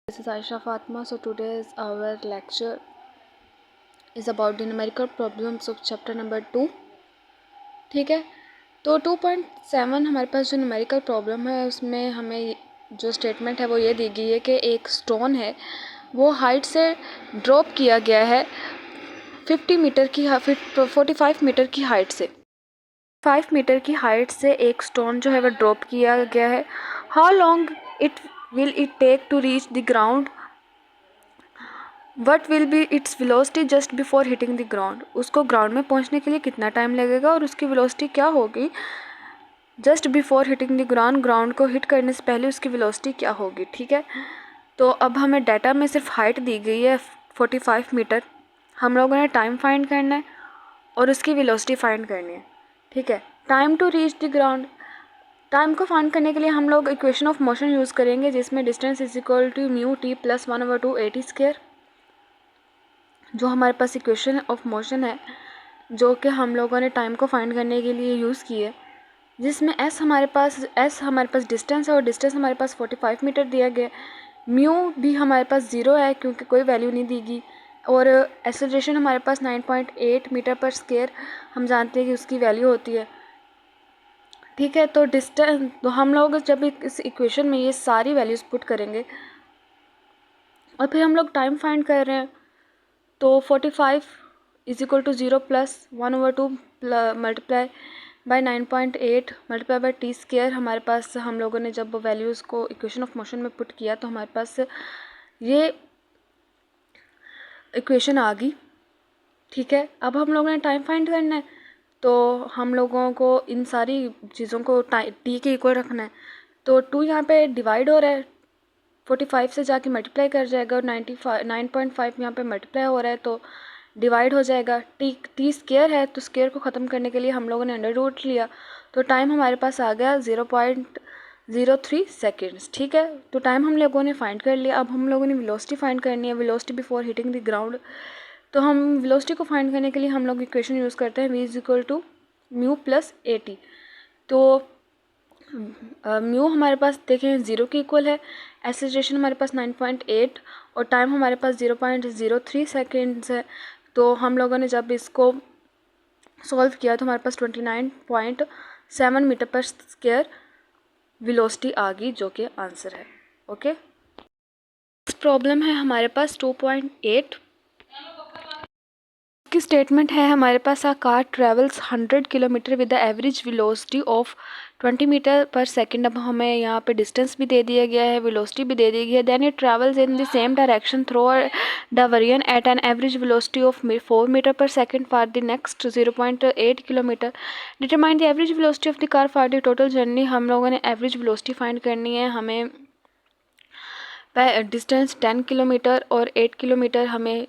This is Aisha Fatma. So today's our lecture is about the numerical problems of chapter number 2. ठीक है, तो 2.7 हमारे पास जो numerical problem है उसमें हमें जो स्टेटमेंट है वो ये दी गई है कि एक स्टोन है वो हाइट से ड्रॉप किया गया है 50 मीटर की 45 मीटर की हाइट से 5 मीटर की हाइट से एक स्टोन जो है वो ड्रॉप किया गया है. How long it will it take to reach the ground. What will be its velocity just before hitting the ground. उसको ग्राउंड में पहुंचने के लिए कितना टाइम लगेगा और उसकी वेलोसिटी क्या होगी just before hitting the ground. Ground को हिट करने से पहले उसकी वेलोसिटी क्या होगी. ठीक है, तो अब हमें डाटा में सिर्फ हाइट दी गई है 45 मीटर. हम लोगों ने टाइम फाइंड करना है और उसकी वेलोसिटी फाइंड करनी है. ठीक है, time to reach the ground. Time को फाइंड करने के लिए हम लोग इक्वेशन ऑफ मोशन यूज़ करेंगे जिसमें distance is equal to mu t plus 1/2 AT square. जो हमारे पास इक्वेशन ऑफ मोशन है जो कि हम लोगों ने टाइम को फाइंड करने के लिए यूज़ की है, जिसमें एस हमारे पास डिस्टेंस है और डिस्टेंस हमारे पास 45 मीटर दिया गया. म्यू भी हमारे पास 0 है क्योंकि कोई वैल्यू नहीं दी गई. और एक्सेलरेशन हमारे पास 9.8 मीटर पर स्क्वायर हम जानते हैं कि उसकी वैल्यू होती है. ठीक है, तो डिस्टेंस तो हम लोग जब इस इक्वेशन में ये सारी वैल्यूज़ पुट करेंगे और फिर हम लोग टाइम फाइंड कर रहे हैं तो 45 is equal to 0 plus 1/2 multiply by 9.8 multiply by t square. हमारे पास हम लोगों ने जब वैल्यूज़ को इक्वेशन ऑफ मोशन में पुट किया तो हमारे पास ये इक्वेशन आ गई. ठीक है, अब हम लोगों ने टाइम फाइंड करना है तो हम लोगों को इन सारी चीज़ों को टी के इक्वल रखना है. तो 2 यहाँ पे डिवाइड हो रहा है 45 से जाके मल्टीप्लाई कर जाएगा और 9.5 यहाँ पे मल्टीप्लाई हो रहा है तो डिवाइड हो जाएगा. टी स्क्वायर है तो स्क्वायर को ख़त्म करने के लिए हम लोगों ने अंडर रूट लिया तो टाइम हमारे पास आ गया 0.03 सेकेंड्स. ठीक है, तो टाइम हम लोगों ने फाइंड कर लिया. अब हम लोगों ने वेलोसिटी फाइंड करनी है, velocity before hitting the ground. तो हम वेलोसिटी को फाइंड करने के लिए हम लोग इक्वेशन यूज़ करते हैं v is equal to mu plus AT. तो म्यू हमारे पास देखें 0 के इक्वल है, एक्सेलरेशन हमारे पास 9.8 और टाइम हमारे पास 0.03 सेकेंड्स है. तो हम लोगों ने जब इसको सॉल्व किया तो हमारे पास 29.7 मीटर पर स्क्वायर वेलोसिटी आ गई जो कि आंसर है. ओके, प्रॉब्लम है हमारे पास 2.8 की स्टेटमेंट है. हमारे पास a car travels 100 kilometre with the average velocity of 20 metre per second. अब हमें यहाँ पे डिस्टेंस भी दे दिया गया है, वेलोसिटी भी दे दी गई है. Then it travels in the same direction through diversion at an average velocity of 4 metre per second for the next 0.8 kilometre. Determine the average velocity of the car for the total journey. हम लोगों ने average velocity find करनी है. हमें distance 10 kilometre और 8 kilometre हमें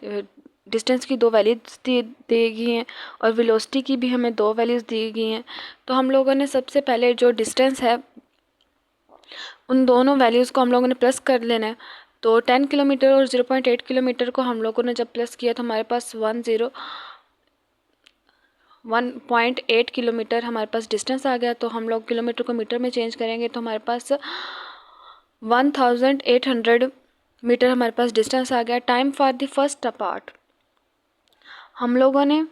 distance की 2 values दी गई हैं और वेलोसिटी की भी हमें 2 वैल्यूज़ दी गई हैं. तो हम लोगों ने सबसे पहले जो डिस्टेंस है उन दोनों वैल्यूज़ को हम लोगों ने प्लस कर लेना है. तो 10 किलोमीटर और 0.8 किलोमीटर को हम लोगों ने जब प्लस किया तो हमारे पास 1.8 किलोमीटर हमारे पास डिस्टेंस आ गया. तो हम लोग किलोमीटर को मीटर में चेंज करेंगे तो हमारे पास 1800 मीटर हमारे पास डिस्टेंस आ गया. Time for the first part हम लोगों ने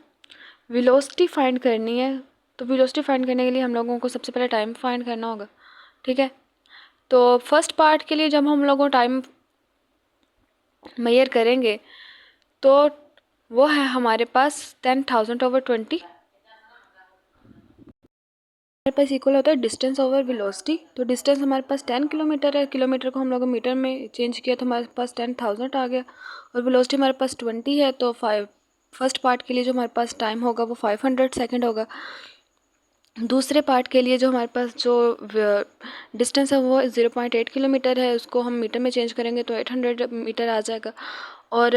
वेलोसिटी फाइंड करनी है. तो वेलोसिटी फाइंड करने के लिए हम लोगों को सबसे पहले टाइम फाइंड करना होगा. ठीक है, तो फर्स्ट पार्ट के लिए जब हम लोगों टाइम मेजर करेंगे तो वो है हमारे पास 10,000/20 हमारे पास इक्वल होता है डिस्टेंस ओवर वेलोसिटी. तो डिस्टेंस हमारे पास 10 किलोमीटर है, किलोमीटर को हम लोगों मीटर में चेंज किया तो हमारे पास 10,000 आ गया और वेलोसिटी हमारे पास 20 है. तो फर्स्ट पार्ट के लिए जो हमारे पास टाइम होगा वो 500 सेकंड होगा. दूसरे पार्ट के लिए जो हमारे पास जो डिस्टेंस है वो 0.8 किलोमीटर है, उसको हम मीटर में चेंज करेंगे तो 800 मीटर आ जाएगा. और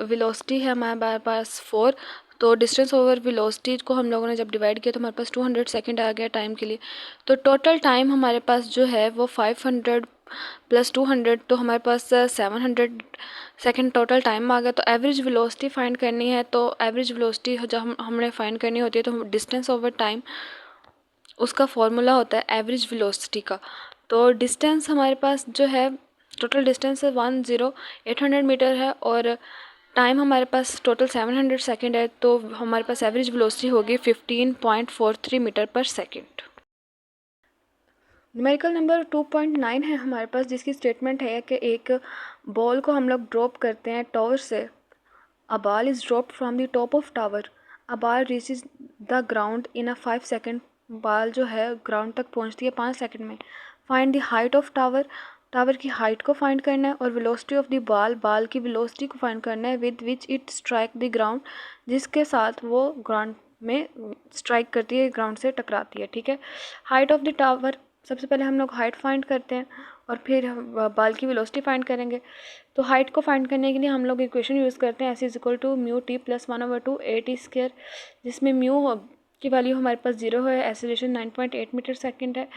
वेलोसिटी है हमारे पास 4. तो डिस्टेंस ओवर वेलोसिटी को हम लोगों ने जब डिवाइड किया तो हमारे पास 200 सेकंड आ गया टाइम के लिए. तो टोटल टाइम हमारे पास जो है वो 500 प्लस 200 तो हमारे पास 700 सेकंड टोटल टाइम आ गया. तो एवरेज वेलोसिटी फाइंड करनी है. तो एवरेज वेलोसिटी जब हमने फाइंड करनी होती है तो डिस्टेंस ओवर टाइम उसका फॉर्मूला होता है एवरेज वेलोसिटी का. तो डिस्टेंस हमारे पास जो है टोटल डिस्टेंस 800 मीटर है और टाइम हमारे पास टोटल 700 सेकेंड है, तो हमारे पास एवरेज वेलोसिटी होगी 15.43 metre per second. Numerical number 2.9 है हमारे पास, जिसकी स्टेटमेंट है कि एक बॉल को हम लोग ड्रॉप करते हैं टावर से। A ball is dropped from the top of tower, a ball reaches the ground in a 5 second. Ball जो है ग्राउंड तक पहुंचती है 5 सेकेंड में। Find the height of tower, tower की हाइट को फाइंड करना है, और velocity of the ball, ball की वेलोसिटी को फाइंड करना है, with which it strike the ground, जिसके साथ वो ग्राउंड में स्ट्राइक करती है, ग्राउंड से टकराती है। ठीक है, हाइट ऑफ द टावर, सबसे पहले हम लोग हाइट फाइंड करते हैं और फिर बॉल की वेलोसिटी फाइंड करेंगे। तो हाइट को फाइंड करने के लिए हम लोग इक्वेशन यूज़ करते हैं, s is equal to mu t plus 1/2 AT square, जिसमें म्यू की वैल्यू हमारे पास 0 है, एक्सेलरेशन 9.8 मीटर सेकेंड है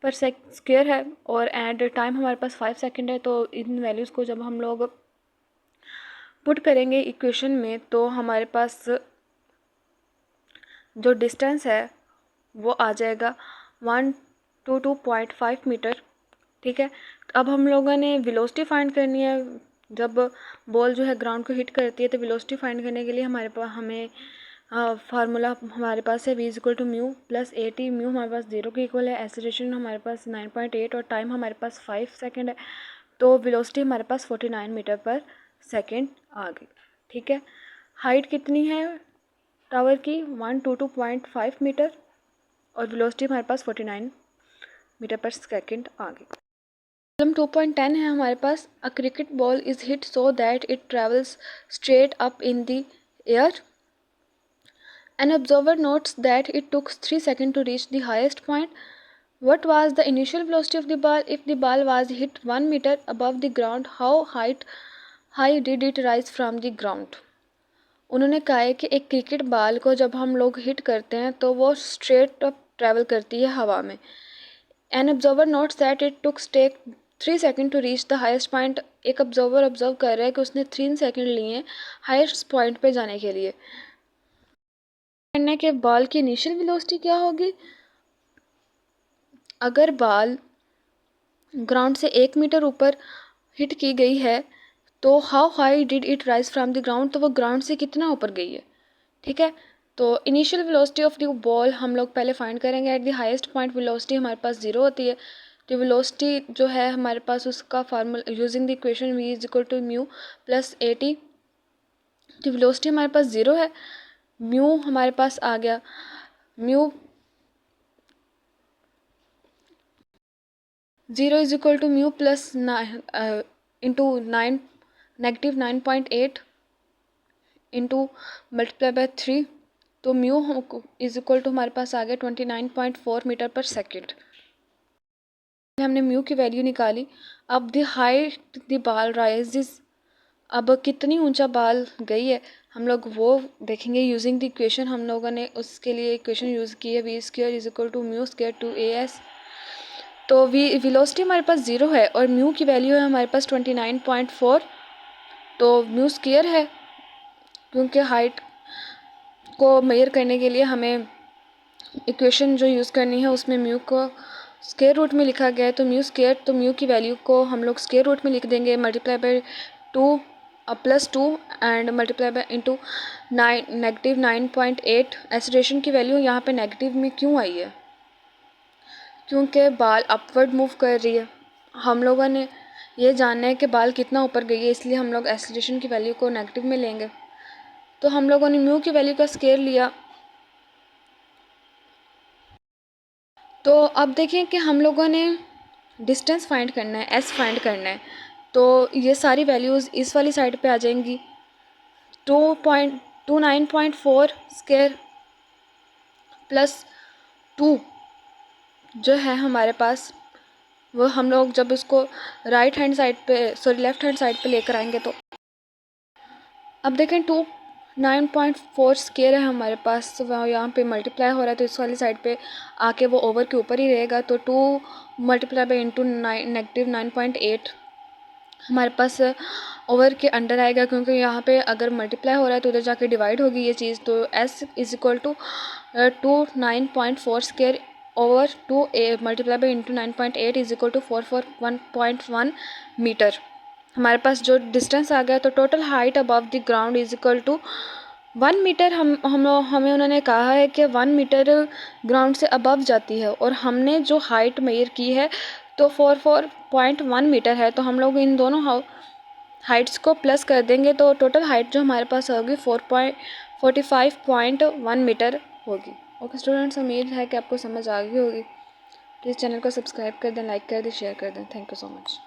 पर स्क्वायर है, और एंड टाइम हमारे पास 5 सेकेंड है। तो इन वैल्यूज़ को जब हम लोग पुट करेंगे इक्वेशन में, तो हमारे पास जो डिस्टेंस है वो आ जाएगा 122.5 मीटर। ठीक है, अब हम लोगों ने वेलोसिटी फाइंड करनी है। जब बॉल जो है ग्राउंड को हिट करती है तो वेलोसिटी फाइंड करने के लिए हमें फार्मूला हमारे पास है v is equal to mu plus AT। Mu हमारे पास 0 के इक्वल है, एक्सेलरेशन हमारे पास 9.8 और टाइम हमारे पास 5 सेकेंड है, तो वेलोसिटी हमारे पास 49 मीटर पर सेकेंड आ गई। ठीक है, हाइट कितनी है टावर की 122.5 मीटर और वेलोसिटी हमारे पास 49 मीटर पर सेकेंड आ गई। प्रॉब्लम 2.10 है हमारे पास, a cricket ball is hit so that it travels straight up in the air. An observer notes that it took 3 seconds to reach the highest point. What was the initial velocity of the ball? If the ball was hit 1 meter above the ground, how high did it rise from the ground? उन्होंने कहा है कि एक cricket ball को जब हम लोग hit करते हैं तो वो स्ट्रेट अप ट्रैवल करती है हवा में। An observer notes that it took 3 seconds to reach the highest point. एक ऑब्जर्वर ऑब्जर्व कर रहा है कि उसने 3 सेकंड लिए हाईएस्ट पॉइंट पे जाने के लिए। करने के बॉल की इनिशियल वेलोसिटी क्या होगी? अगर बॉल ग्राउंड से 1 मीटर ऊपर हिट की गई है तो how high did it rise from the ground, तो वो ग्राउंड से कितना ऊपर गई है। ठीक है, तो initial velocity of the ball हम लोग पहले फाइंड करेंगे। At the highest point velocity हमारे पास 0 होती है, तो वेलोसिटी जो है हमारे पास उसका formula using the equation v is equal to mu plus AT। तो वेलोसिटी हमारे पास 0 है, म्यू हमारे पास आ गया, mu 0 is equal to mu plus into 9 -9.8 into multiply by 3, तो म्यू इज इक्वल टू हमारे पास आ गया 29.4 मीटर पर सेकेंड। हमने म्यू की वैल्यू निकाली। अब the height the ball rises, अब कितनी ऊंचा बॉल गई है हम लोग वो देखेंगे यूजिंग द इक्वेशन। हम लोगों ने उसके लिए इक्वेशन यूज़ की है, v square is equal to mu square two AS। तो वेलोसिटी हमारे पास 0 है और म्यू की वैल्यू है हमारे पास 29.4, तो म्यू स्क्वायर है क्योंकि हाइट को मेजर करने के लिए हमें इक्वेशन जो यूज़ करनी है उसमें म्यू को स्क्वायर रूट में लिखा गया है, तो म्यू स्क्वायर, तो म्यू की वैल्यू को हम लोग स्क्वायर रूट में लिख देंगे, multiply by 2 +2 and multiply by into -9.8। Acceleration की वैल्यू यहाँ पे नेगेटिव में क्यों आई है? क्योंकि बाल अपवर्ड मूव कर रही है। हम लोगों ने ये जानना है कि बाल कितना ऊपर गई है, इसलिए हम लोग एक्सेलरेशन की वैल्यू को नेगेटिव में लेंगे। तो हम लोगों ने म्यू की वैल्यू का स्क्वायर लिया। तो अब देखें कि हम लोगों ने डिस्टेंस फाइंड करना है, एस फाइंड करना है, तो ये सारी वैल्यूज़ इस वाली साइड पे आ जाएंगी। 2.29.4 स्क्वायर प्लस 2 जो है हमारे पास, वो हम लोग जब इसको राइट हैंड साइड पे लेफ़्ट हैंड साइड पे लेकर आएंगे तो अब देखें 2.9.4 स्क्वायर है हमारे पास, तो वह यहाँ पे मल्टीप्लाई हो रहा है तो इस वाली साइड पे आके वो ओवर के ऊपर ही रहेगा, तो 2 मल्टीप्लाई बाई इंटू -9.8 हमारे पास ओवर के अंडर आएगा, क्योंकि यहाँ पे अगर मल्टीप्लाई हो रहा है तो उधर जाके डिवाइड होगी ये चीज़। तो s is equal to 2.9.4 square over 2 multiply by into 9.8 is equal to 441.1 metre. हमारे पास जो डिस्टेंस आ गया, तो total height above the ground is equal to 1 metre. हमें उन्होंने कहा है कि 1 मीटर ग्राउंड से अबव जाती है, और हमने जो हाइट मेजर की है तो 44.1 मीटर है। तो हम लोग इन दोनों हाइट्स को प्लस कर देंगे, तो टोटल हाइट जो हमारे पास होगी 45.1 मीटर होगी। ओके स्टूडेंट्स, उम्मीद है कि आपको समझ आ गई होगी। प्लीज़ चैनल को सब्सक्राइब कर दें, लाइक कर दें, शेयर कर दें। Thank you so much.